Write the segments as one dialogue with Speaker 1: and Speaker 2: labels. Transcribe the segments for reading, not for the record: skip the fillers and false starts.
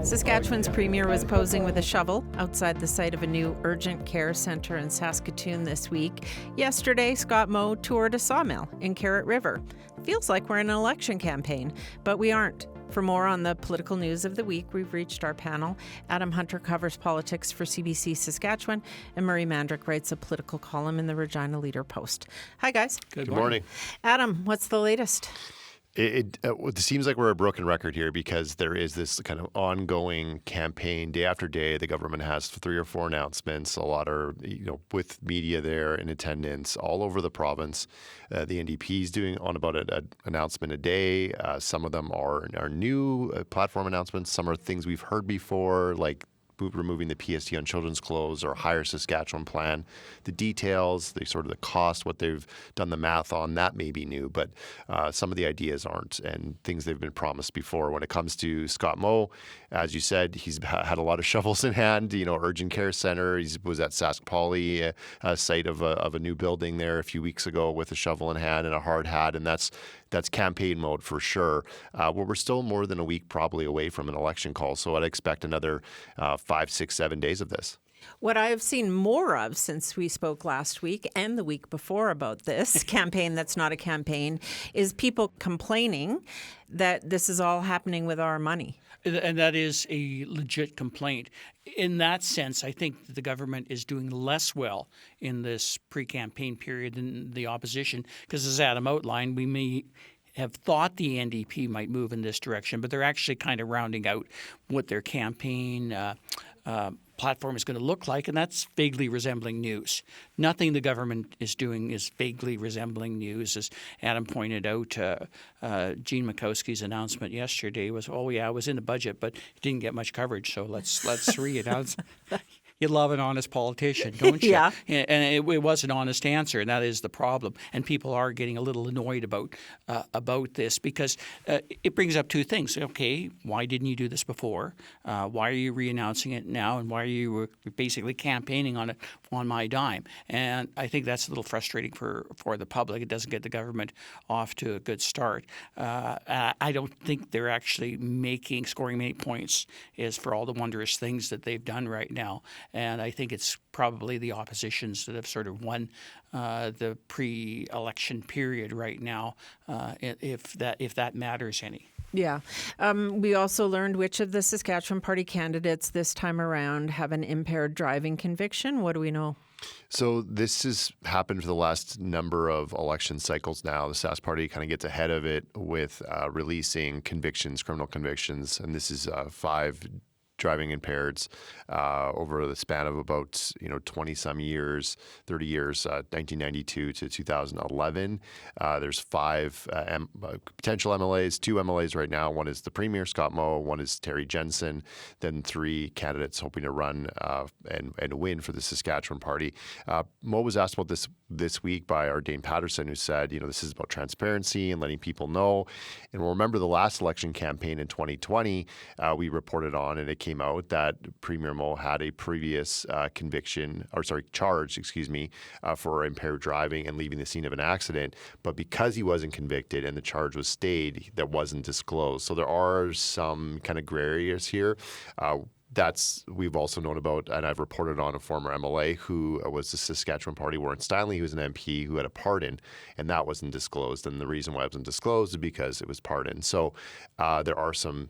Speaker 1: Saskatchewan's premier was posing with a shovel outside the site of a new urgent care centre in Saskatoon this week. Yesterday, Scott Moe toured a sawmill in Carrot River. Feels like we're in an election campaign, but we aren't. For more on the political news of the week, we've reached our panel. Adam Hunter covers politics for CBC Saskatchewan, and Murray Mandryk writes a political column in the Regina Leader Post. Hi, guys.
Speaker 2: Good morning.
Speaker 1: Adam, what's the latest?
Speaker 2: It seems like we're a broken record here because there is this kind of ongoing campaign day after day. The government has 3 or 4 announcements. A lot are, with media there in attendance all over the province. The NDP is doing on about an announcement a day. Some of them are new platform announcements. Some are things we've heard before, like removing the PST on children's clothes or higher Saskatchewan plan. The details, the cost, what they've done the math on, that may be new, but some of the ideas aren't, and things they've been promised before. When it comes to Scott Moe, as you said, he's had a lot of shovels in hand. Urgent care center. He was at Sask Poly, site of a new building there a few weeks ago with a shovel in hand and a hard hat, and that's campaign mode for sure. We're still more than a week probably away from an election call, so I'd expect another 5, 6, 7 days of this.
Speaker 1: What I have seen more of since we spoke last week and the week before about this campaign that's not a campaign is people complaining that this is all happening with our money.
Speaker 3: And that is a legit complaint. In that sense, I think the government is doing less well in this pre-campaign period than the opposition, because as Adam outlined, we may have thought the NDP might move in this direction, but they're actually kind of rounding out what their campaign platform is going to look like, and that's vaguely resembling news. Nothing the government is doing is vaguely resembling news. As Adam pointed out, Jean Mikowski's announcement yesterday was, it was in the budget, but it didn't get much coverage, so let's re-announce. You love an honest politician, don't you?
Speaker 1: Yeah.
Speaker 3: And it was an honest answer, and that is the problem. And people are getting a little annoyed about this because it brings up 2 things. Okay, why didn't you do this before? Why are you re-announcing it now? And why are you basically campaigning on it on my dime? And I think that's a little frustrating for the public. It doesn't get the government off to a good start. I don't think they're actually scoring many points is for all the wondrous things that they've done right now. And I think it's probably the oppositions that have sort of won the pre-election period right now, if that matters any.
Speaker 1: Yeah. We also learned which of the Saskatchewan Party candidates this time around have an impaired driving conviction. What do we know?
Speaker 2: So this has happened for the last number of election cycles now. The Sask Party kind of gets ahead of it with releasing criminal convictions, and this is 5 driving impaireds over the span of about 20-some years, 30 years, 1992 to 2011. There's 5 potential MLAs, 2 MLAs right now. One is the Premier, Scott Moe. One is Terry Jensen. Then 3 candidates hoping to run and win for the Saskatchewan Party. Moe was asked about this week by our Dane Patterson, who said, this is about transparency and letting people know. And we'll remember the last election campaign in 2020, we reported on, and it came out that Premier Moe had a previous charge, for impaired driving and leaving the scene of an accident. But because he wasn't convicted and the charge was stayed, that wasn't disclosed. So there are some kind of gray areas here. We've also known about, and I've reported on a former MLA who was the Saskatchewan Party, Warren Stanley, who was an MP who had a pardon, and that wasn't disclosed. And the reason why it wasn't disclosed is because it was pardoned. So there are some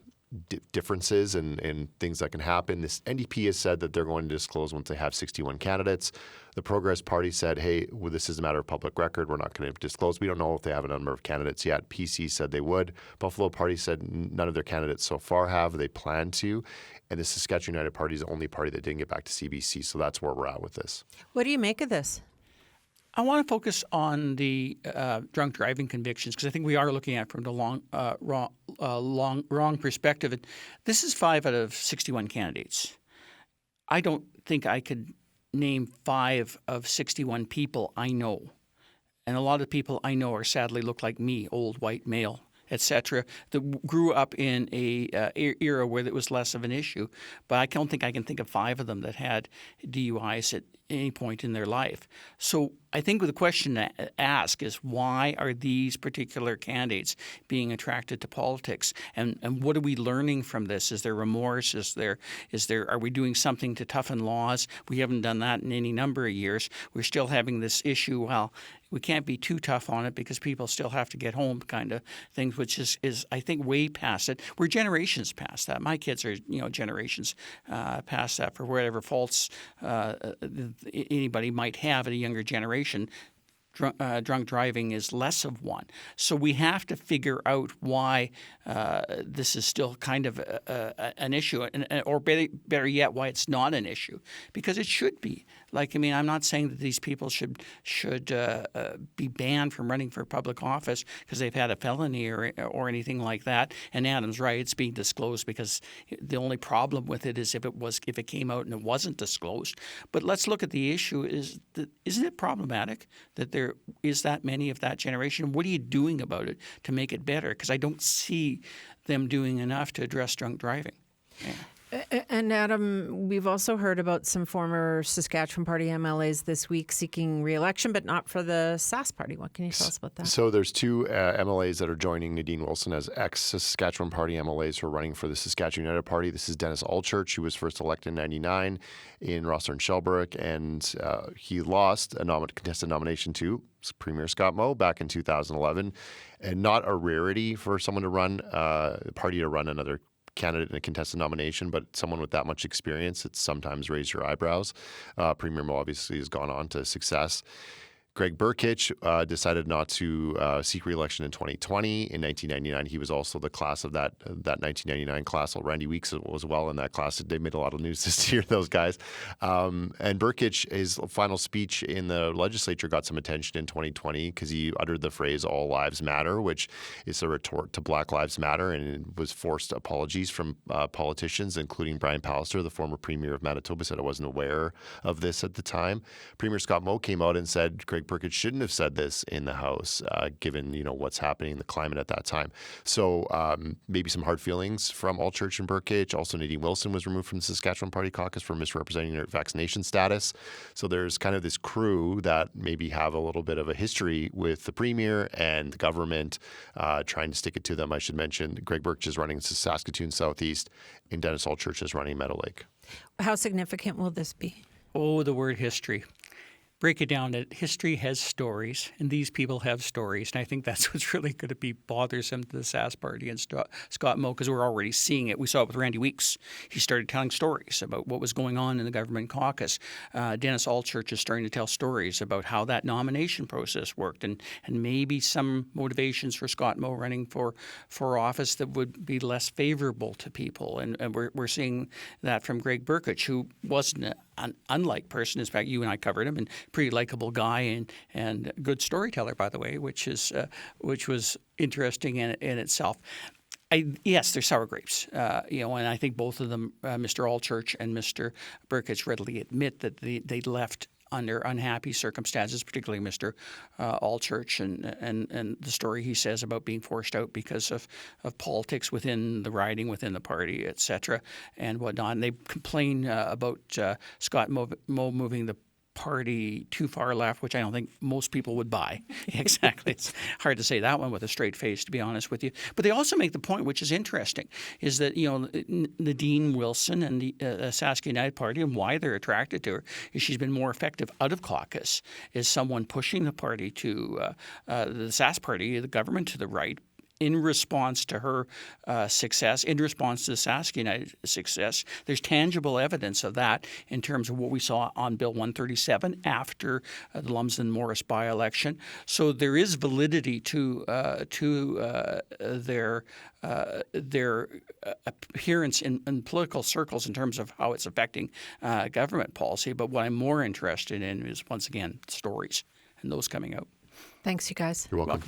Speaker 2: differences and things that can happen. This NDP has said that they're going to disclose once they have 61 candidates. The Progress Party said, hey, this is a matter of public record. We're not going to disclose. We don't know if they have a number of candidates yet. PC said they would. Buffalo Party said none of their candidates so far have. They plan to. And the Saskatchewan United Party is the only party that didn't get back to CBC. So that's where we're at with this.
Speaker 1: What do you make of this?
Speaker 3: I want to focus on the drunk driving convictions because I think we are looking at it from the wrong perspective. This is 5 out of 61 candidates. I don't think I could name 5 of 61 people I know. And a lot of people I know are sadly look like me, old white male, etc., that grew up in a era where it was less of an issue. But I don't think I can think of 5 of them that had DUIs any point in their life. So I think the question to ask is, why are these particular candidates being attracted to politics, and what are we learning from this? Is there remorse? Are we doing something to toughen laws? We haven't done that in any number of years. We're still having this issue. Well, we can't be too tough on it because people still have to get home, kind of things, which is I think way past it. We're generations past that. My kids are generations past that for whatever faults anybody might have at a younger generation. Drunk driving is less of one. So we have to figure out why this is still kind of an issue, or better yet, why it's not an issue, because it should be. I'm not saying that these people should be banned from running for public office because they've had a felony or anything like that. And Adam's right; it's being disclosed because the only problem with it is if it came out and it wasn't disclosed. But let's look at the issue: isn't it problematic that there is that many of that generation? What are you doing about it to make it better? Because I don't see them doing enough to address drunk driving. Yeah.
Speaker 1: And Adam, we've also heard about some former Saskatchewan Party MLAs this week seeking re-election, but not for the Sass Party. What can you tell us about that?
Speaker 2: So there's two MLAs that are joining Nadine Wilson as ex-Saskatchewan Party MLAs who are running for the Saskatchewan United Party. This is Dennis Allchurch, who was first elected in 1999 in Rosslyn Shelbrook, and he lost a contested nomination to Premier Scott Moe back in 2011. And not a rarity for someone to run, a party to run another candidate in a contested nomination, but someone with that much experience, it's sometimes raised your eyebrows. Premier Moe obviously has gone on to success. Greg Burkitch decided not to seek re-election in 2020. In 1999, he was also the class of that 1999 class. Well, Randy Weeks was well in that class. They made a lot of news this year, those guys. And Burkitch, his final speech in the legislature got some attention in 2020 because he uttered the phrase "All Lives Matter," which is a retort to Black Lives Matter, and it was forced apologies from politicians, including Brian Pallister, the former premier of Manitoba, said I wasn't aware of this at the time. Premier Scott Moe came out and said Greg Burkitch shouldn't have said this in the House, given what's happening in the climate at that time. So maybe some hard feelings from Allchurch and Burkitch. Also, Nadine Wilson was removed from the Saskatchewan Party caucus for misrepresenting her vaccination status. So there's kind of this crew that maybe have a little bit of a history with the premier and the government trying to stick it to them. I should mention Greg Burkitch is running Saskatoon Southeast, and Dennis Allchurch is running Meadow Lake.
Speaker 1: How significant will this be?
Speaker 3: Oh, the word history. Break it down that history has stories, and these people have stories. And I think that's what's really going to be bothersome to the Sass Party and Scott Moe, because we're already seeing it. We saw it with Randy Weeks. He started telling stories about what was going on in the government caucus. Dennis Allchurch is starting to tell stories about how that nomination process worked, and maybe some motivations for Scott Moe running for office that would be less favorable to people. And we're seeing that from Greg Burkitch, who wasn't an unlike person. In fact, you and I covered him, and pretty likable guy and good storyteller, by the way, which was interesting in itself. Yes, they're sour grapes, and I think both of them, Mr. Allchurch and Mr. Burkitch, readily admit that they left under unhappy circumstances, particularly Mr. Allchurch and the story he says about being forced out because of politics within the riding, within the party, et cetera, and whatnot. And they complain about Scott Moe moving the party too far left, which I don't think most people would buy. Exactly. It's hard to say that one with a straight face, to be honest with you. But they also make the point, which is interesting, is that Nadine Wilson and the Saskatchewan United Party, and why they're attracted to her, is she's been more effective out of caucus, is someone pushing the party to the Sass Party, the government to the right, in response to her success, in response to the Saskatchewan United success. There's tangible evidence of that in terms of what we saw on Bill 137 after the Lumsden Morris by-election. So there is validity to their appearance in political circles in terms of how it's affecting government policy. But what I'm more interested in is, once again, stories and those coming out.
Speaker 1: Thanks, you guys.
Speaker 2: You're welcome.